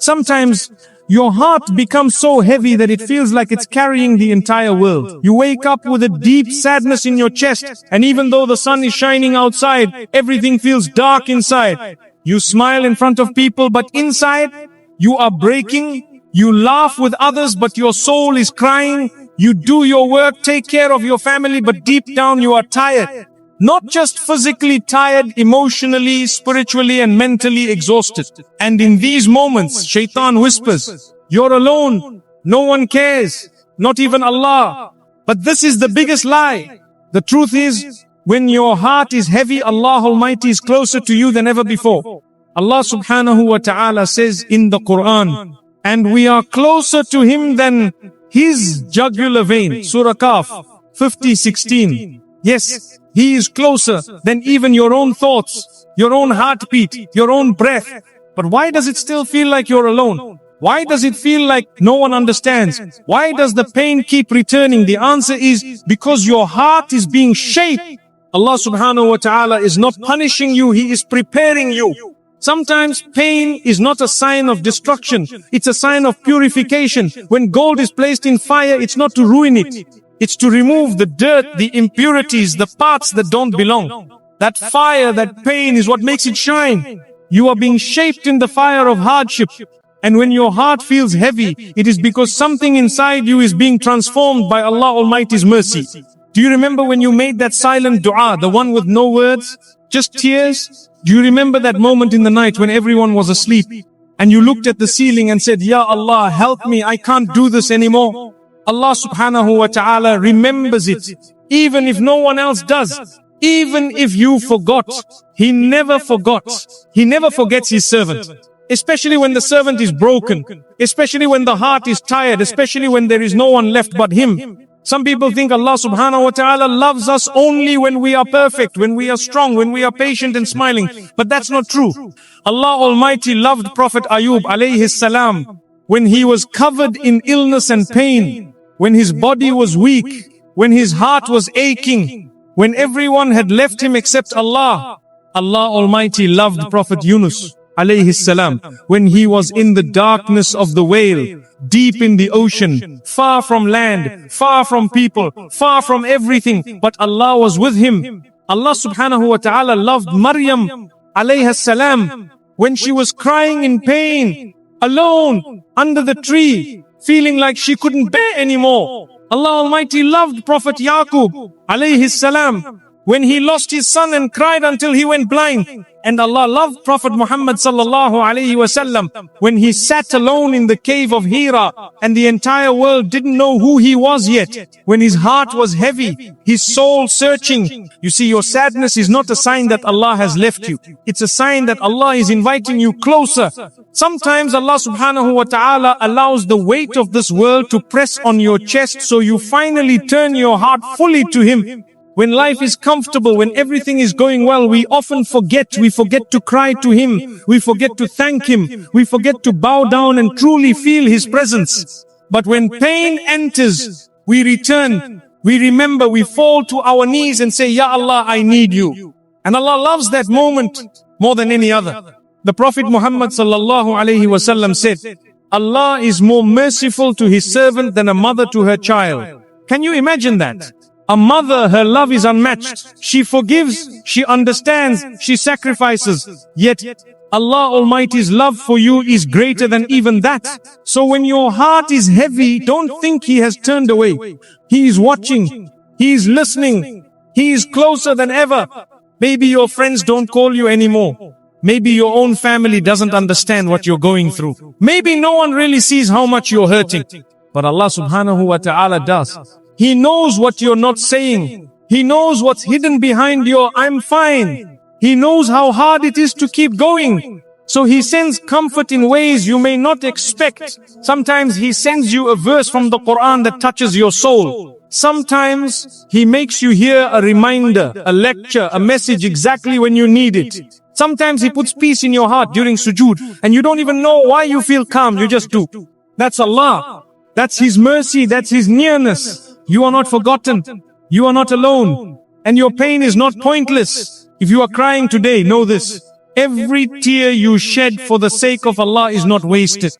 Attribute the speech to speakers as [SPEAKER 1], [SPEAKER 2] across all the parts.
[SPEAKER 1] Sometimes your heart becomes so heavy that it feels like it's carrying the entire world. You wake up with a deep sadness in your chest, and even though the sun is shining outside, everything feels dark inside. You smile in front of people, but inside, you are breaking. You laugh with others, but your soul is crying. You do your work, take care of your family, but deep down you are tired. Not just physically tired, emotionally, spiritually, and mentally exhausted. And in these moments, Shaitan whispers, you're alone. No one cares. Not even Allah. But this is the biggest lie. The truth is, when your heart is heavy, Allah Almighty is closer to you than ever before. Allah subhanahu wa ta'ala says in the Quran, and we are closer to Him than His jugular vein. Surah Kaf, 50:16. Yes, He is closer than even your own thoughts, your own heartbeat, your own breath. But why does it still feel like you're alone? Why does it feel like no one understands? Why does the pain keep returning? The answer is because your heart is being shaped. Allah subhanahu wa ta'ala is not punishing you, He is preparing you. Sometimes pain is not a sign of destruction, it's a sign of purification. When gold is placed in fire, it's not to ruin it. It's to remove the dirt, the impurities, the parts that don't belong. That fire, that pain is what makes it shine. You are being shaped in the fire of hardship. And when your heart feels heavy, it is because something inside you is being transformed by Allah Almighty's mercy. Do you remember when you made that silent dua, the one with no words, just tears? Do you remember that moment in the night when everyone was asleep and you looked at the ceiling and said, Ya Allah, help me, I can't do this anymore? Allah subhanahu wa ta'ala remembers it, even if no one else does. Even if you forgot, He never forgot. He never forgets His servant. Especially when the servant is broken, especially when the heart is tired, especially when there is no one left but Him. Some people think Allah subhanahu wa ta'ala loves us only when we are perfect, when we are strong, when we are patient and smiling. But that's not true. Allah Almighty loved Prophet Ayub alayhi salam when he was covered in illness and pain, when his body was weak, when his heart was aching, when everyone had left him except Allah. Allah Almighty loved Prophet Yunus alayhi salam when he was in the darkness of the whale, deep in the ocean, far from land, far from people, far from everything, but Allah was with him. Allah subhanahu wa ta'ala loved Maryam alayhi salam when she was crying in pain, alone, under the tree, feeling like she couldn't bear anymore. Allah Almighty loved Prophet Yaqub alayhi salam when he lost his son and cried until he went blind. And Allah loved Prophet Muhammad sallallahu alayhi wasallam when he sat alone in the cave of Hira and the entire world didn't know who he was yet. When his heart was heavy, his soul searching. You see, your sadness is not a sign that Allah has left you. It's a sign that Allah is inviting you closer. Sometimes Allah subhanahu wa ta'ala allows the weight of this world to press on your chest so you finally turn your heart fully to Him. When life is comfortable, when everything is going well, we often forget. We forget to cry to Him. We forget to thank Him. We forget to bow down and truly feel His presence. But when pain enters, we return. We remember, we fall to our knees and say, Ya Allah, I need you. And Allah loves that moment more than any other. The Prophet Muhammad sallallahu alayhi wasallam said, Allah is more merciful to His servant than a mother to her child. Can you imagine that? A mother, her love is unmatched. She forgives, she understands, she sacrifices. Yet, Allah Almighty's love for you is greater than even that. So when your heart is heavy, don't think He has turned away. He is watching. He is listening. He is closer than ever. Maybe your friends don't call you anymore. Maybe your own family doesn't understand what you're going through. Maybe no one really sees how much you're hurting. But Allah subhanahu wa ta'ala does. He knows what you're not saying. He knows what's hidden behind your I'm fine. He knows how hard it is to keep going. So He sends comfort in ways you may not expect. Sometimes He sends you a verse from the Quran that touches your soul. Sometimes He makes you hear a reminder, a lecture, a message exactly when you need it. Sometimes He puts peace in your heart during sujood and you don't even know why you feel calm, you just do. That's Allah. That's His mercy, that's His nearness. You are not forgotten. You are not alone. And your pain is not pointless. If you are crying today, know this. Every tear you shed for the sake of Allah is not wasted.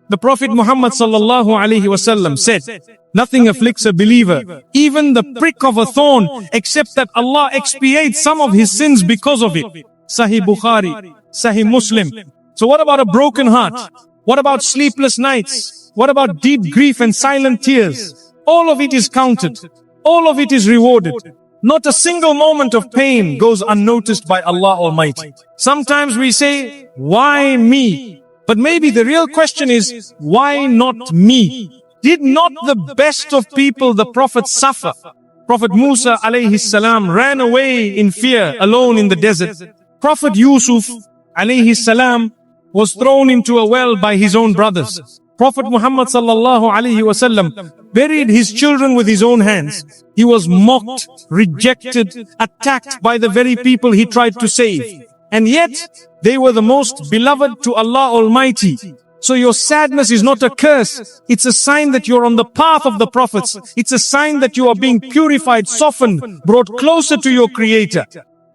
[SPEAKER 1] The Prophet Muhammad sallallahu alaihi wasallam said, nothing afflicts a believer, even the prick of a thorn, except that Allah expiates some of his sins because of it. Sahih Bukhari, Sahih Muslim. So what about a broken heart? What about sleepless nights? What about deep grief and silent tears? All of it is counted. All of it is rewarded. Not a single moment of pain goes unnoticed by Allah Almighty. Sometimes we say, why me? But maybe the real question is, why not me? Did not the best of people, the Prophet, suffer? Prophet Musa alayhi salam ran away in fear alone in the desert. Prophet Yusuf alayhi salam was thrown into a well by his own brothers. Prophet Muhammad sallallahu alayhi wasallam buried his children with his own hands. He was mocked, rejected, attacked by the very people he tried to save. And yet, they were the most beloved to Allah Almighty. So your sadness is not a curse. It's a sign that you're on the path of the prophets. It's a sign that you are being purified, softened, brought closer to your Creator.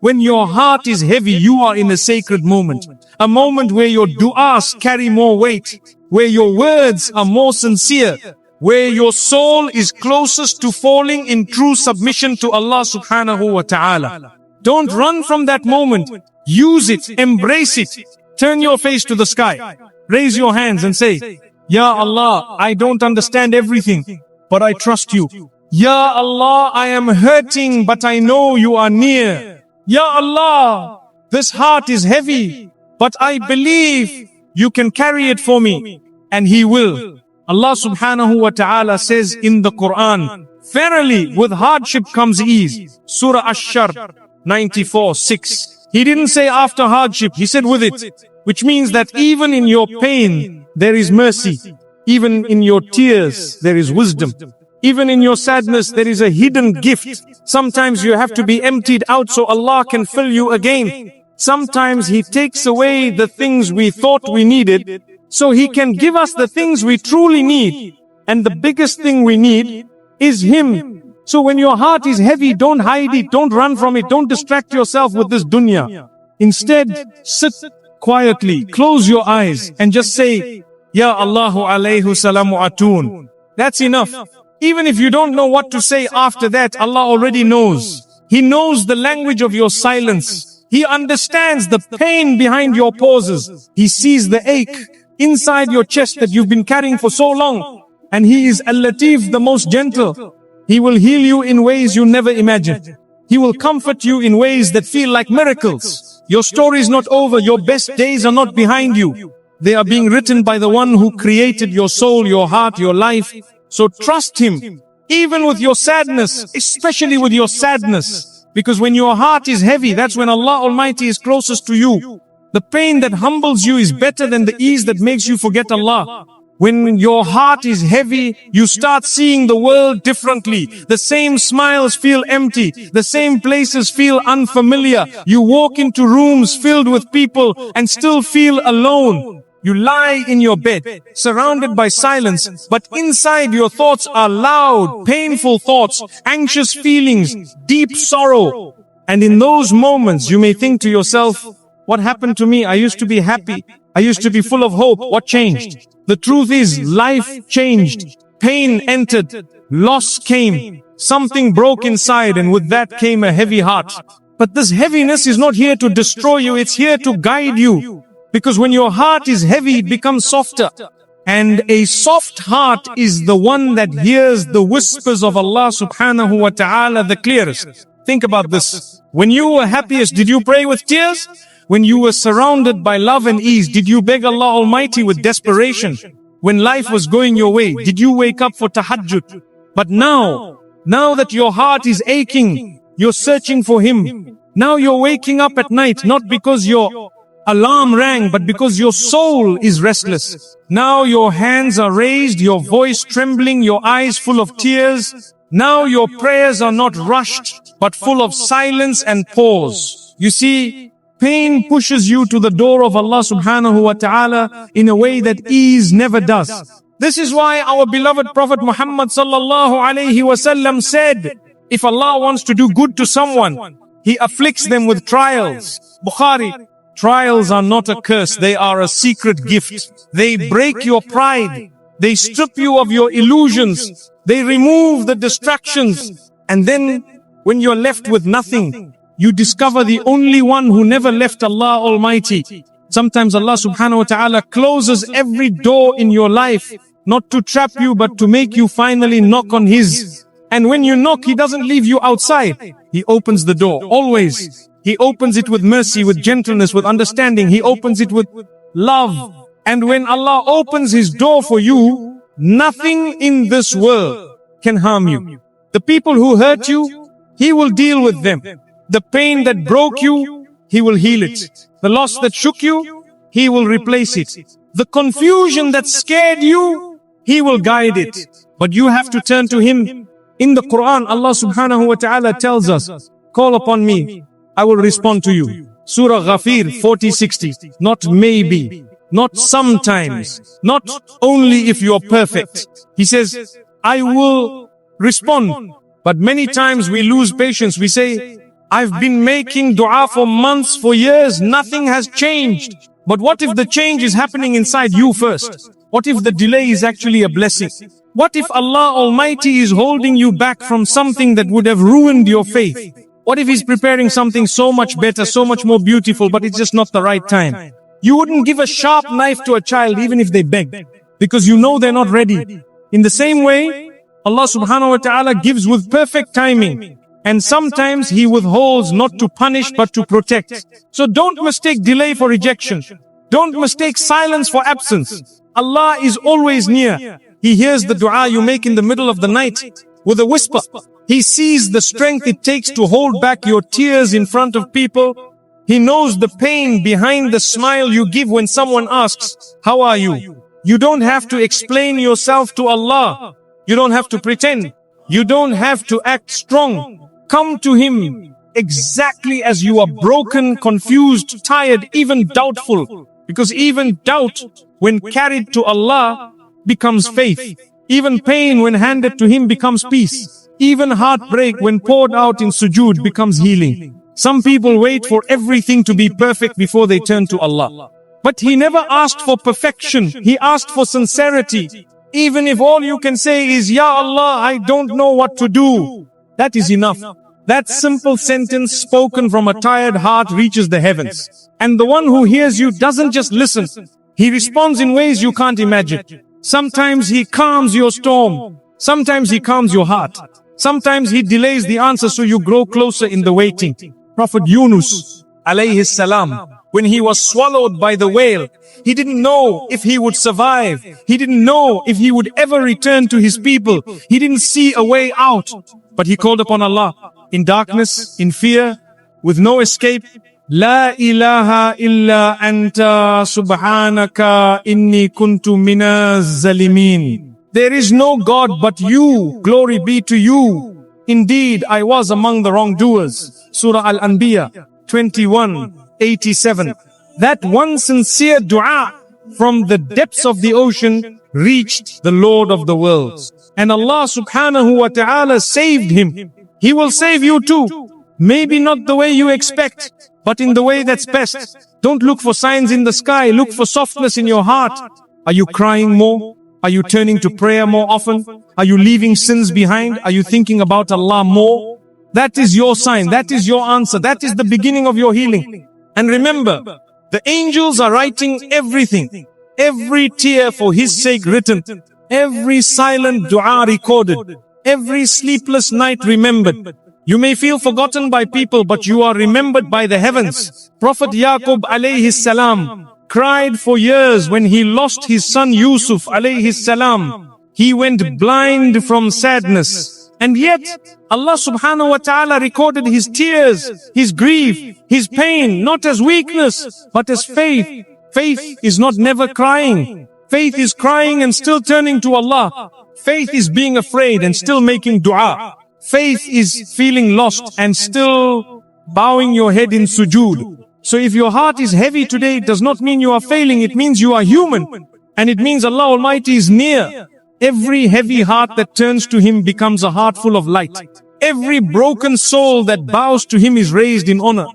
[SPEAKER 1] When your heart is heavy, you are in a sacred moment. A moment where your du'as carry more weight, where your words are more sincere, where your soul is closest to falling in true submission to Allah subhanahu wa ta'ala. Don't run from that moment. Use it, embrace it. Turn your face to the sky. Raise your hands and say, Ya Allah, I don't understand everything, but I trust you. Ya Allah, I am hurting, but I know you are near. Ya Allah, this heart is heavy, but I believe you can carry it for me. And He will. Allah subhanahu wa ta'ala says in the Quran, verily with hardship comes ease. Surah Ash-Shar 94:6. He didn't say after hardship, He said with it. Which means that even in your pain, there is mercy. Even in your tears, there is wisdom. Even in your sadness, there is a hidden gift. Sometimes you have to be emptied out so Allah can fill you again. Sometimes He takes away the things we thought we needed, so He can give us the things we truly need. And the biggest thing we need is Him. So when your heart is heavy, don't hide it, don't run from it, don't distract yourself with this dunya. Instead, sit quietly, close your eyes and just say, Ya Allahu alayhu salamu atun. That's enough. Even if you don't know what to say after that, Allah already knows. He knows the language of your silence. He understands the pain behind your pauses. He sees the ache inside your chest that you've been carrying for so long. And He is Al-Latif, the most gentle. He will heal you in ways you never imagined. He will comfort you in ways that feel like miracles. Your story is not over. Your best days are not behind you. They are being written by the one who created your soul, your heart, your life. So trust Him, even with your sadness, especially with your sadness. Because when your heart is heavy, that's when Allah Almighty is closest to you. The pain that humbles you is better than the ease that makes you forget Allah. When your heart is heavy, you start seeing the world differently. The same smiles feel empty. The same places feel unfamiliar. You walk into rooms filled with people and still feel alone. You lie in your bed, surrounded by silence, but inside your thoughts are loud, painful thoughts, anxious feelings, deep sorrow. And in those moments, you may think to yourself, what happened to me? I used to be happy. I used to be full of hope. What changed? The truth is, life changed. Pain entered. Loss came. Something broke inside, and with that came a heavy heart. But this heaviness is not here to destroy you. It's here to guide you. Because when your heart is heavy, it becomes softer. And a soft heart is the one that hears the whispers of Allah subhanahu wa ta'ala the clearest. Think about this. When you were happiest, did you pray with tears? When you were surrounded by love and ease, did you beg Allah Almighty with desperation? When life was going your way, did you wake up for tahajjud? But now that your heart is aching, you're searching for Him. Now you're waking up at night, not because your alarm rang, but because your soul is restless. Now your hands are raised, your voice trembling, your eyes full of tears. Now your prayers are not rushed, but full of silence and pause. You see, pain pushes you to the door of Allah subhanahu wa ta'ala in a way that ease never does. This is why our beloved Prophet Muhammad sallallahu alayhi wasallam said, if Allah wants to do good to someone, He afflicts them with trials. Bukhari, Trials are not a curse, they are a secret gift. They break your pride. They strip you of your illusions. They remove the distractions. And then, when you're left with nothing, you discover the only one who never left, Allah Almighty. Sometimes Allah subhanahu wa ta'ala closes every door in your life, not to trap you, but to make you finally knock on His. And when you knock, He doesn't leave you outside. He opens the door, always. He opens it with mercy, with gentleness, with understanding. He opens it with love. And when Allah opens His door for you, nothing in this world can harm you. The people who hurt you, He will deal with them. The pain that broke you, He will heal it. The loss that shook you, He will replace it. The confusion that scared you, He will guide it. But you have to turn to Him. In the Quran, Allah subhanahu wa ta'ala tells us, call upon me, I will respond to you. Surah Ghafir 40:60. Not maybe, not sometimes, not only if you are perfect. He says, I will respond. But many times we lose patience. We say, I've been making dua for months, for years, nothing has changed. But what if the change is happening inside you first? What if the delay is actually a blessing? What if Allah Almighty is holding you back from something that would have ruined your faith? What if He's preparing something so much better, so much more beautiful, but it's just not the right time? You wouldn't give a sharp knife to a child even if they beg, because you know they're not ready. In the same way, Allah subhanahu wa ta'ala gives with perfect timing. And sometimes He withholds not to punish but to protect. So don't mistake delay for rejection. Don't mistake silence for absence. Allah is always near. He hears the dua you make in the middle of the night with a whisper. He sees the strength it takes to hold back your tears in front of people. He knows the pain behind the smile you give when someone asks, how are you? You don't have to explain yourself to Allah. You don't have to pretend. You don't have to act strong. Come to Him exactly as you are, broken, confused, tired, even doubtful. Because even doubt, when carried to Allah, becomes faith. Even pain, when handed to Him, becomes peace. Even heartbreak, when poured out in sujood, becomes healing. Some people wait for everything to be perfect before they turn to Allah. But He never asked for perfection. He asked for sincerity. Even if all you can say is, Ya Allah, I don't know what to do. That is enough. That simple sentence spoken from a tired heart reaches the heavens. And the one who hears you doesn't just listen. He responds in ways you can't imagine. Sometimes He calms your storm. Sometimes He calms your heart. Sometimes He delays the answer so you grow closer in the waiting. Prophet Yunus, alayhi salam, when he was swallowed by the whale, he didn't know if he would survive. He didn't know if he would ever return to his people. He didn't see a way out. But he called upon Allah in darkness, in fear, with no escape. La ilaha illa anta subhanaka inni kuntu minaz zalimin. There is no God but you. Glory be to you. Indeed, I was among the wrongdoers. Surah Al-Anbiya 21:87. That one sincere dua from the depths of the ocean reached the Lord of the worlds. And Allah subhanahu wa ta'ala saved him. He will save you too. Maybe not the way you expect, but in the way that's best. Don't look for signs in the sky. Look for softness in your heart. Are you crying more? Are you turning to prayer more often? Are you leaving sins behind? Are you thinking about Allah more? That is your sign. That is your answer. That is the beginning of your healing. And remember, the angels are writing everything. Every tear for His sake written. Every silent dua recorded. Every sleepless night remembered. You may feel forgotten by people, but you are remembered by the heavens. Prophet Yaqub alayhi salam cried for years when he lost his son Yusuf alayhi salam. He went blind from sadness. And yet, Allah subhanahu wa ta'ala recorded his tears, his grief, his pain, not as weakness, but as faith. Faith is not never crying. Faith is crying and still turning to Allah. Faith is being afraid and still making dua. Faith is feeling lost and still bowing your head in sujood. So if your heart is heavy today, it does not mean you are failing. It means you are human. And it means Allah Almighty is near. Every heavy heart that turns to Him becomes a heart full of light. Every broken soul that bows to Him is raised in honor.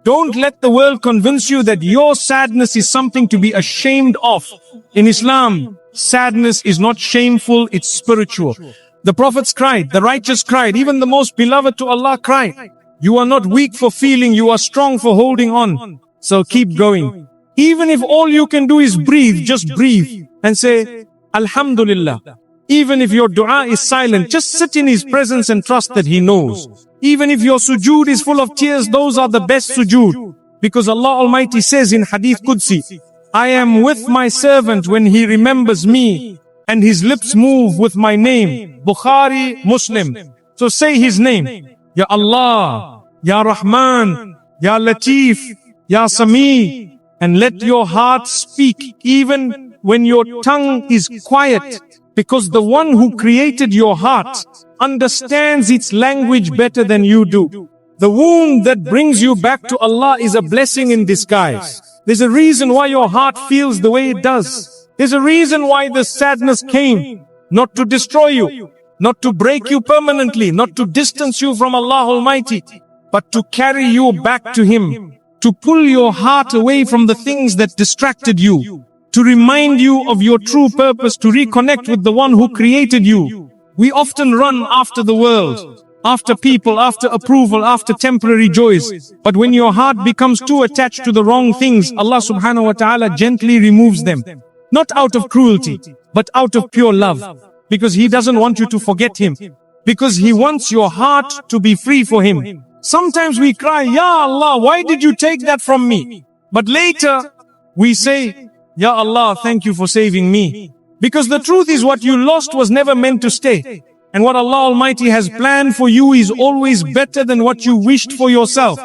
[SPEAKER 1] Don't let the world convince you that your sadness is something to be ashamed of. In Islam, sadness is not shameful, it's spiritual. The prophets cried, the righteous cried, even the most beloved to Allah cried. You are not weak for feeling, you are strong for holding on. So keep going. Even if all you can do is breathe, just breathe and say, Alhamdulillah. Even if your dua is silent, just sit in His presence and trust that He knows. Even if your sujood is full of tears, those are the best sujood. Because Allah Almighty says in Hadith Qudsi, I am with my servant when he remembers me and his lips move with my name. Bukhari, Muslim. So say His name. Ya Allah, Ya Rahman, Ya Latif, Ya Sami. And let your heart speak even when your tongue is quiet. Because the one who created your heart understands its language better than you do. The womb that brings you back to Allah is a blessing in disguise. There's a reason why your heart feels the way it does. There's a reason why the sadness came. Not to destroy you, not to break you permanently, not to distance you from Allah Almighty, but to carry you back to Him. To pull your heart away from the things that distracted you. To remind you of your true purpose, to reconnect with the one who created you. We often run after the world, after people, after approval, after temporary joys. But when your heart becomes too attached to the wrong things, Allah subhanahu wa ta'ala gently removes them. Not out of cruelty, but out of pure love. Because He doesn't want you to forget Him. Because He wants your heart to be free for Him. Sometimes we cry, Ya Allah, why did you take that from me? But later, we say, Ya Allah, thank you for saving me. Because the truth is what you lost was never meant to stay. And what Allah Almighty has planned for you is always better than what you wished for yourself.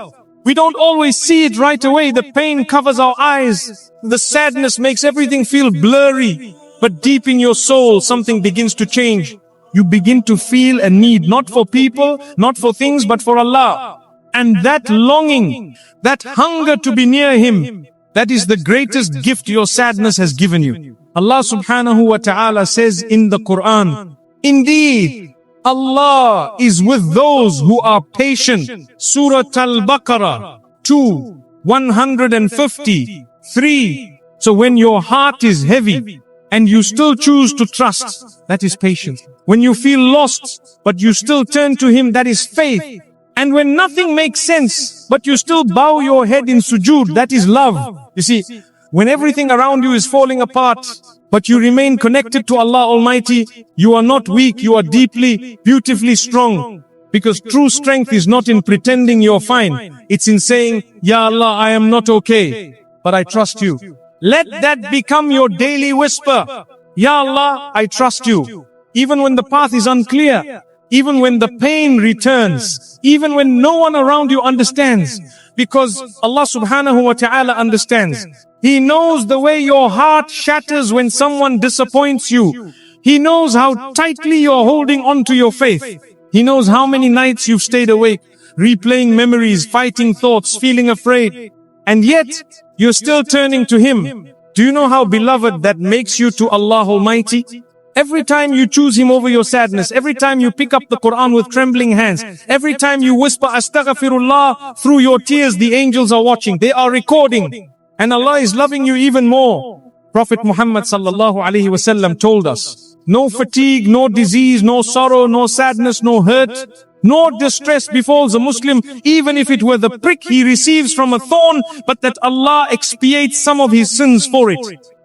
[SPEAKER 1] We don't always see it right away. The pain covers our eyes. The sadness makes everything feel blurry. But deep in your soul, something begins to change. You begin to feel a need, not for people, not for things, but for Allah. And that longing, that hunger to be near Him, that is the greatest gift your sadness has given you. Allah subhanahu wa ta'ala says in the Quran, indeed, Allah is with those who are patient. Surah Al-Baqarah 2:153. So when your heart is heavy and you still choose to trust, that is patience. When you feel lost, but you still turn to Him, that is faith. And when nothing makes sense, but you still bow your head in sujood, that is love. You see, when everything around you is falling apart, but you remain connected to Allah Almighty, you are not weak, you are deeply, beautifully strong. Because true strength is not in pretending you're fine. It's in saying, Ya Allah, I am not okay, but I trust you. Let that become your daily whisper. Ya Allah, I trust you. Even when the path is unclear, even when the pain returns, even when no one around you understands, because Allah subhanahu wa ta'ala understands. He knows the way your heart shatters when someone disappoints you. He knows how tightly you're holding on to your faith. He knows how many nights you've stayed awake, replaying memories, fighting thoughts, feeling afraid. And yet, you're still turning to Him. Do you know how beloved that makes you to Allah Almighty? Every time you choose Him over your sadness, every time you pick up the Quran with trembling hands, every time you whisper Astaghfirullah through your tears, the angels are watching, they are recording. And Allah is loving you even more. Prophet Muhammad sallallahu alaihi wasallam told us, no fatigue, no disease, no sorrow, no sadness, no hurt, no distress befalls a Muslim, even if it were the prick he receives from a thorn, but that Allah expiates some of his sins for it.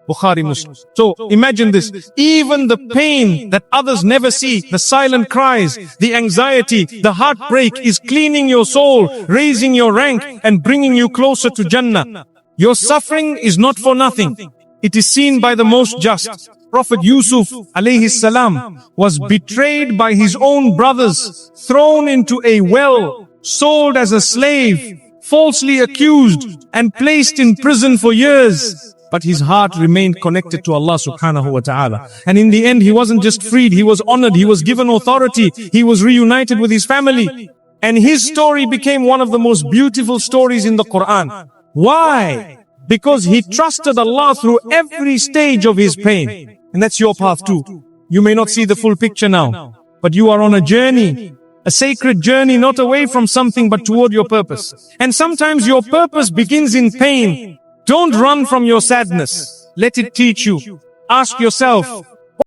[SPEAKER 1] Bukhari, Muslim. So imagine this, even the pain that others never see, the silent cries, the anxiety, the heartbreak is cleaning your soul, raising your rank and bringing you closer to Jannah. Your suffering is not for nothing. It is seen by the most just. Prophet Yusuf alayhi salam was betrayed by his own brothers, thrown into a well, sold as a slave, falsely accused and placed in prison for years. But his heart remained connected to Allah subhanahu wa ta'ala. And in the end, he wasn't just freed, he was honored, he was given authority, he was reunited with his family. And his story became one of the most beautiful stories in the Quran. Why? Because he trusted Allah through every stage of his pain. And that's your path too. You may not see the full picture now, but you are on a journey. A sacred journey not away from something but toward your purpose. And sometimes your purpose begins in pain. Don't run from your sadness. Let it teach you. Ask yourself,